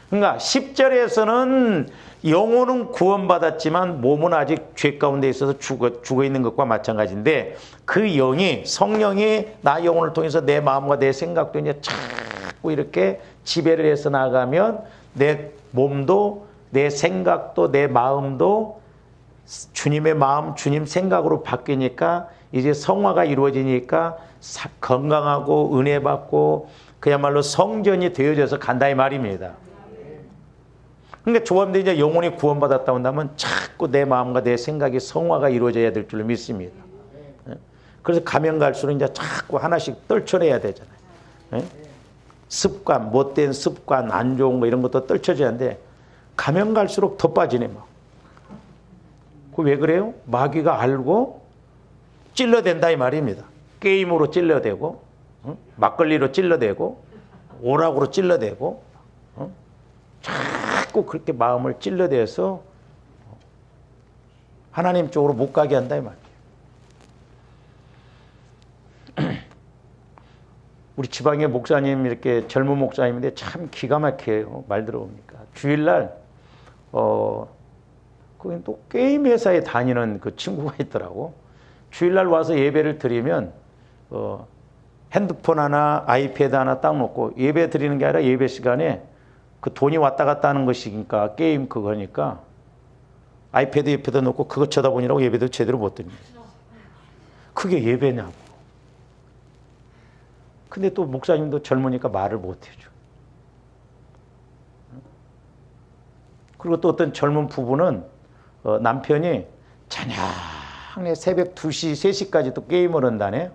그러니까 10절에서는 영혼은 구원받았지만 몸은 아직 죄 가운데 있어서 죽어 있는 것과 마찬가지인데 그 영이 성령이 나 영혼을 통해서 내 마음과 내 생각도 이제 자꾸 이렇게 지배를 해서 나가면 내 몸도 내 생각도 내 마음도 주님의 마음, 주님 생각으로 바뀌니까 이제 성화가 이루어지니까 건강하고 은혜 받고 그야말로 성전이 되어져서 간다 이 말입니다. 그러니까 조합대 이제 영혼이 구원받았다 한다면 자꾸 내 마음과 내 생각이 성화가 이루어져야 될 줄로 믿습니다. 그래서 가면 갈수록 이제 자꾸 하나씩 떨쳐내야 되잖아요. 습관, 못된 습관, 안 좋은 거 이런 것도 떨쳐져야 하는데 가면 갈수록 더 빠지네 막. 그 왜 그래요? 마귀가 알고 찔러댄다 이 말입니다. 게임으로 찔러대고 막걸리로 찔러대고 오락으로 찔러대고 자꾸 그렇게 마음을 찔러대서 하나님 쪽으로 못 가게 한다 이 말이에요. 우리 지방의 목사님 이렇게 젊은 목사님인데 참 기가 막혀요. 말 들어보니까 주일날 거기 또 게임 회사에 다니는 그 친구가 있더라고. 주일날 와서 예배를 드리면 핸드폰 하나 아이패드 하나 딱 놓고 예배 드리는 게 아니라 예배 시간에 그 돈이 왔다 갔다 하는 것이니까 게임 그거니까 아이패드 옆에다 놓고 그거 쳐다보느라고 예배도 제대로 못 드립니다. 그게 예배냐고. 근데 또 목사님도 젊으니까 말을 못 해줘. 그리고 또 어떤 젊은 부부는 남편이 저녁에 새벽 2시, 3시까지 또 게임을 한다네.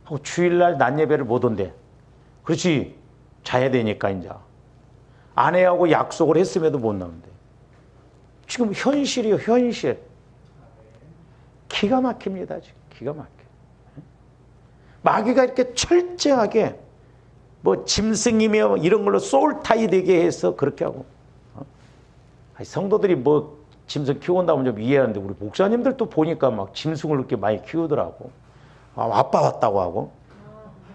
하고 주일날 낮 예배를 못 온대. 그렇지. 자야 되니까 이제. 아내하고 약속을 했음에도 못 나온대. 지금 현실이요, 현실. 기가 막힙니다, 지금. 기가 막혀. 마귀가 이렇게 철저하게 뭐 짐승이며 이런 걸로 소울타이 되게 해서 그렇게 하고. 성도들이 뭐 짐승 키운다면 좀 이해하는데 우리 목사님들도 보니까 막 짐승을 그렇게 많이 키우더라고. 아빠 왔다고 하고.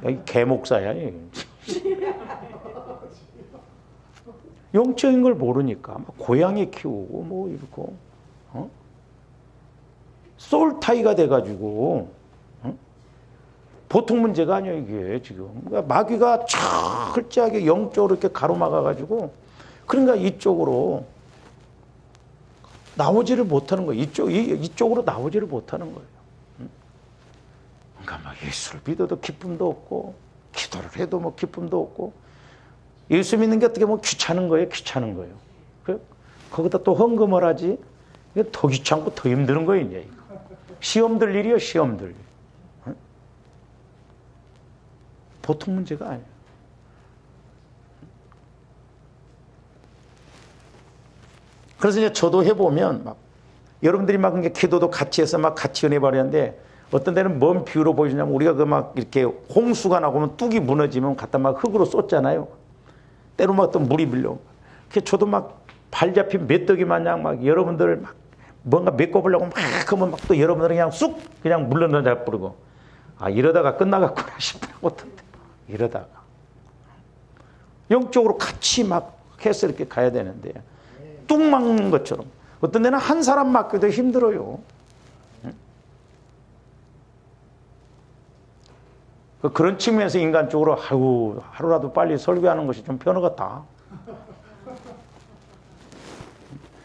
여기 개목사야. 영적인 걸 모르니까 막 고양이 키우고 뭐 이렇고 소울타이가 돼가지고 보통 문제가 아니야 이게 지금. 그러니까 마귀가 철저하게 영적으로 이렇게 가로막아가지고 그러니까 이쪽으로 나오지를 못하는 거예요. 이쪽으로 나오지를 못하는 거예요. 그러니까 막 예수를 믿어도 기쁨도 없고 기도를 해도 뭐 기쁨도 없고 예수 믿는 게 어떻게 뭐 귀찮은 거예요. 귀찮은 거예요. 거기다 또 헌금을 하지. 이게 더 귀찮고 더 힘드는 거예요. 이제 시험들 일이요. 시험들. 보통 문제가 아니에요. 그래서 이제 저도 해보면 막 여러분들이 막 이게 기도도 같이 해서 막 같이 은혜 받았는데 어떤 데는 뭔 비유로 보여주냐면 우리가 그 막 이렇게 홍수가 나고면 뚝이 무너지면 갖다 막 흙으로 쏟잖아요. 때로 막 또 물이 밀려. 그래서 저도 막 발 잡힌 메뚜기 마냥 막 여러분들 막 뭔가 메꿔보려고 막 하면 막 또 여러분들은 그냥 쑥 그냥 물러나자 부르고 이러다가 끝나갔구나 싶더라고. 이러다가 영적으로 같이 막 해서 이렇게 가야 되는데 뚝 막는 것처럼 어떤 데는 한 사람 맡기도 힘들어요. 그런 측면에서 인간적으로 하루라도 빨리 설교하는 것이 좀 편하겠다.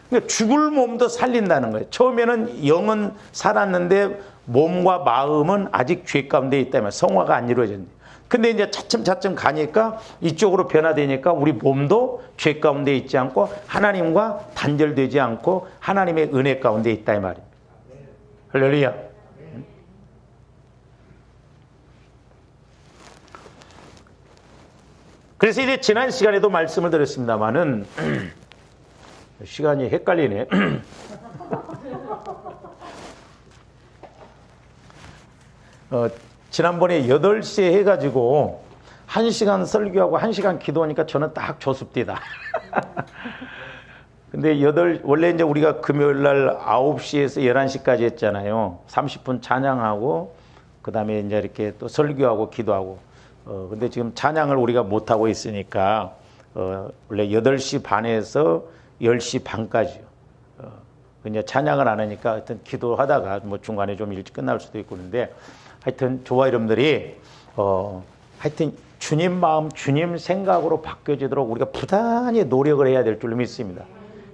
그러니까 죽을 몸도 살린다는 거예요. 처음에는 영은 살았는데 몸과 마음은 아직 죄 가운데 있다면 성화가 안 이루어졌는데 근데 이제 차츰차츰 가니까 이쪽으로 변화되니까 우리 몸도 죄 가운데 있지 않고 하나님과 단절되지 않고 하나님의 은혜 가운데 있다 이 말이에요. 할렐루야. 그래서 이제 지난 시간에도 말씀을 드렸습니다마는 시간이 헷갈리네. 지난번에 8시에 해가지고 1시간 설교하고 1시간 기도하니까 저는 딱 좋습니다. 근데 원래 이제 우리가 금요일 날 9시에서 11시까지 했잖아요. 30분 찬양하고, 그 다음에 이제 이렇게 또 설교하고 기도하고. 근데 지금 찬양을 우리가 못하고 있으니까, 원래 8시 반에서 10시 반까지요. 이제 찬양을 안 하니까 하여튼 기도하다가 뭐 중간에 좀 일찍 끝날 수도 있고 그런데 하여튼 저와 여러분들이, 하여튼 주님 마음, 주님 생각으로 바뀌어지도록 우리가 부단히 노력을 해야 될 줄로 믿습니다.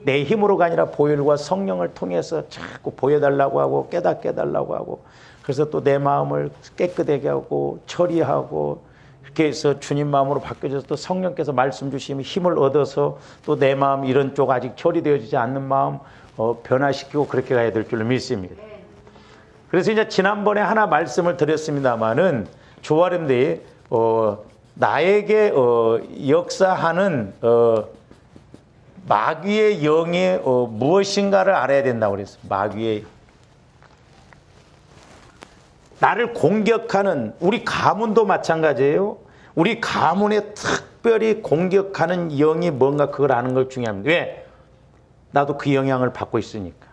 내 힘으로가 아니라 보혈과 성령을 통해서 자꾸 보여달라고 하고 깨닫게 해달라고 하고 그래서 또 내 마음을 깨끗하게 하고 처리하고 이렇게 해서 주님 마음으로 바뀌어져서 또 성령께서 말씀 주시면 힘을 얻어서 또 내 마음 이런 쪽 아직 처리되어지지 않는 마음 변화시키고 그렇게 가야 될 줄로 믿습니다. 그래서 이제 지난번에 하나 말씀을 드렸습니다마는 조아름들이 나에게 역사하는 마귀의 영이 무엇인가를 알아야 된다고 그랬어요. 마귀의 나를 공격하는 우리 가문도 마찬가지예요. 우리 가문에 특별히 공격하는 영이 뭔가 그걸 아는 걸 중요합니다. 왜? 나도 그 영향을 받고 있으니까.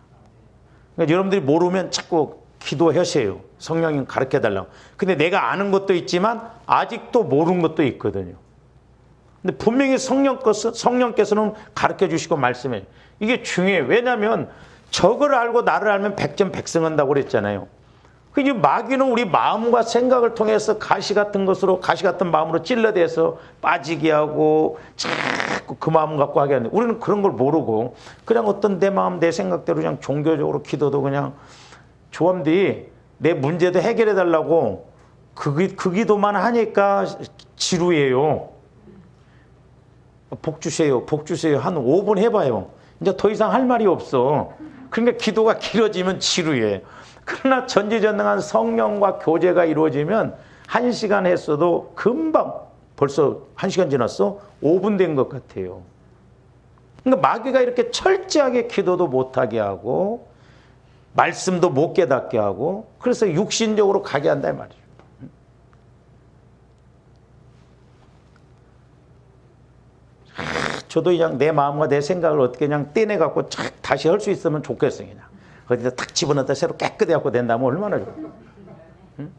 그러니까 여러분들이 모르면 자꾸 기도하세요. 성령님 가르쳐달라고. 근데 내가 아는 것도 있지만 아직도 모르는 것도 있거든요. 근데 분명히 성령께서는 가르쳐 주시고 말씀해요. 이게 중요해요. 왜냐하면 적을 알고 나를 알면 백전백승한다고 그랬잖아요. 그 마귀는 우리 마음과 생각을 통해서 가시 같은 마음으로 찔러대서 빠지게 하고 자꾸 그 마음 갖고 하게 하는데 우리는 그런 걸 모르고 그냥 어떤 내 마음 내 생각대로 그냥 종교적으로 기도도 그냥 조함들이 내 문제도 해결해 달라고 그 기도만 하니까 지루해요. 복 주세요. 한 5분 해봐요. 이제 더 이상 할 말이 없어. 그러니까 기도가 길어지면 지루해. 그러나 전지전능한 성령과 교제가 이루어지면 1시간 했어도 금방 벌써 1시간 지났어? 5분 된 것 같아요. 그러니까 마귀가 이렇게 철저하게 기도도 못하게 하고 말씀도 못 깨닫게 하고 그래서 육신적으로 가게 한다 이 말이죠. 저도 그냥 내 마음과 내 생각을 어떻게 그냥 떼내갖고 다시 할 수 있으면 좋겠어요. 그냥. 어디다 탁 집어넣다 새로 깨끗이 갖고 된다면 얼마나 좋아. 응?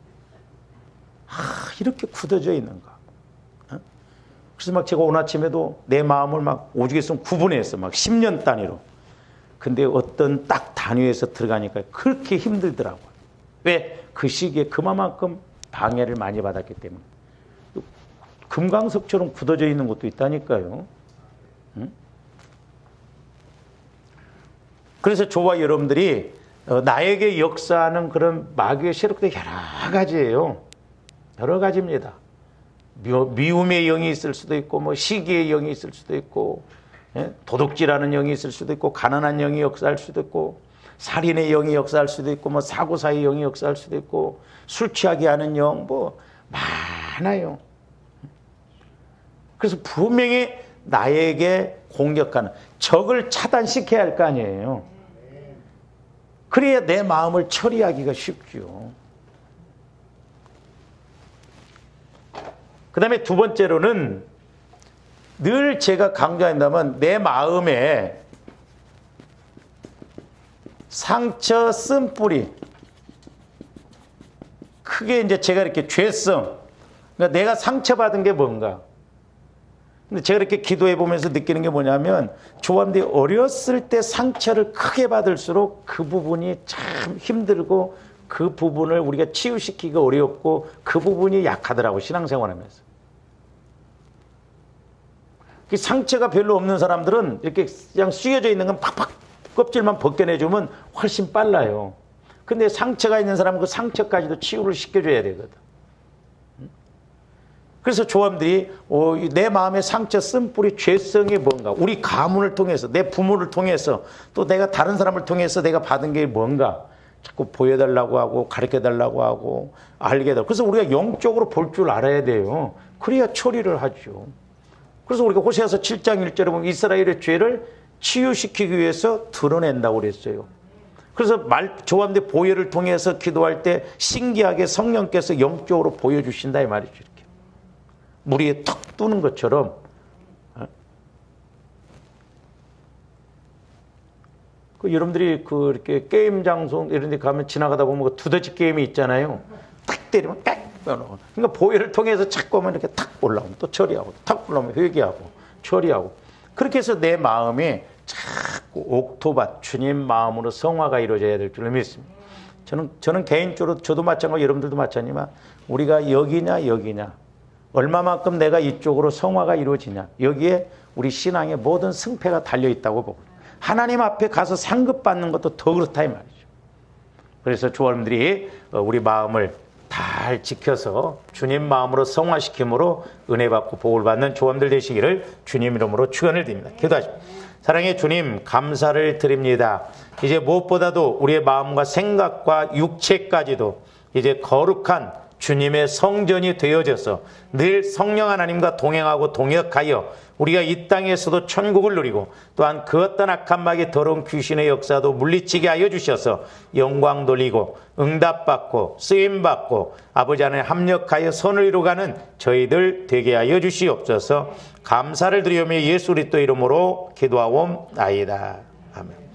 이렇게 굳어져 있는가. 응? 그래서 막 제가 오늘 아침에도 내 마음을 막 오죽 했으면 구분했어. 막 10년 단위로. 근데 어떤 딱 단위에서 들어가니까 그렇게 힘들더라고요. 왜? 그 시기에 그만큼 방해를 많이 받았기 때문에. 금강석처럼 굳어져 있는 것도 있다니까요. 응? 그래서 저와 여러분들이 나에게 역사하는 그런 마귀의 세력도 여러 가지예요. 여러 가지입니다. 미움의 영이 있을 수도 있고 뭐 시기의 영이 있을 수도 있고 도둑질하는 영이 있을 수도 있고 가난한 영이 역사할 수도 있고 살인의 영이 역사할 수도 있고 뭐 사고사의 영이 역사할 수도 있고 술 취하게 하는 영 뭐 많아요. 그래서 분명히 나에게 공격하는 적을 차단시켜야 할 거 아니에요. 그래야 내 마음을 처리하기가 쉽죠. 그 다음에 두 번째로는 늘 제가 강조한다면 내 마음에 상처 쓴뿌리 크게 이제 제가 이렇게 죄성 그러니까 내가 상처받은 게 뭔가 근데 제가 이렇게 기도해 보면서 느끼는 게 뭐냐면 조함들이 어렸을 때 상처를 크게 받을수록 그 부분이 참 힘들고 그 부분을 우리가 치유시키기가 어렵고 그 부분이 약하더라고 신앙생활하면서. 그 상처가 별로 없는 사람들은 이렇게 그냥 쑤여져 있는 건 팍팍 껍질만 벗겨내주면 훨씬 빨라요. 근데 상처가 있는 사람은 그 상처까지도 치유를 시켜줘야 되거든. 그래서 조함들이 내 마음의 상처 쓴뿌리 죄성이 뭔가 우리 가문을 통해서 내 부모를 통해서 또 내가 다른 사람을 통해서 내가 받은 게 뭔가 자꾸 보여달라고 하고 가르쳐달라고 하고 알게 되고 그래서 우리가 영적으로 볼 줄 알아야 돼요. 그래야 처리를 하죠. 그래서 우리가 호세아서 7장 1절에 보면 이스라엘의 죄를 치유시키기 위해서 드러낸다고 그랬어요. 그래서 조함대 보혈을 통해서 기도할 때 신기하게 성령께서 영적으로 보여주신다 이 말이죠. 이렇게 물이 턱 뜨는 것처럼. 여러분들이 이렇게 게임 장소 이런 데 가면 지나가다 보면 그 두더지 게임이 있잖아요. 탁 때리면 깍 빼놓고. 그러니까 보혈을 통해서 자꾸 하면 이렇게 탁 올라오면 또 처리하고, 탁 올라오면 회개하고, 처리하고. 그렇게 해서 내 마음이 자꾸 옥토밭, 주님 마음으로 성화가 이루어져야 될 줄 믿습니다. 저는 개인적으로, 저도 마찬가지고 여러분들도 마찬가지지만, 우리가 여기냐, 얼마만큼 내가 이쪽으로 성화가 이루어지냐, 여기에 우리 신앙의 모든 승패가 달려있다고 보고, 하나님 앞에 가서 상급받는 것도 더 그렇다 이 말이죠. 그래서 조원들이 우리 마음을 잘 지켜서 주님 마음으로 성화시킴으로 은혜 받고 복을 받는 조원들 되시기를 주님 이름으로 축원을 드립니다. 기도하십시오. 사랑의 주님, 감사를 드립니다. 이제 무엇보다도 우리의 마음과 생각과 육체까지도 이제 거룩한 주님의 성전이 되어져서 늘 성령 하나님과 동행하고 동역하여 우리가 이 땅에서도 천국을 누리고 또한 그 어떤 악한 마귀 더러운 귀신의 역사도 물리치게 하여 주셔서 영광 돌리고 응답받고 쓰임받고 아버지 안에 합력하여 선을 이루가는 저희들 되게 하여 주시옵소서. 감사를 드리오며 예수 그리스도 이름으로 기도하옵나이다. 아멘.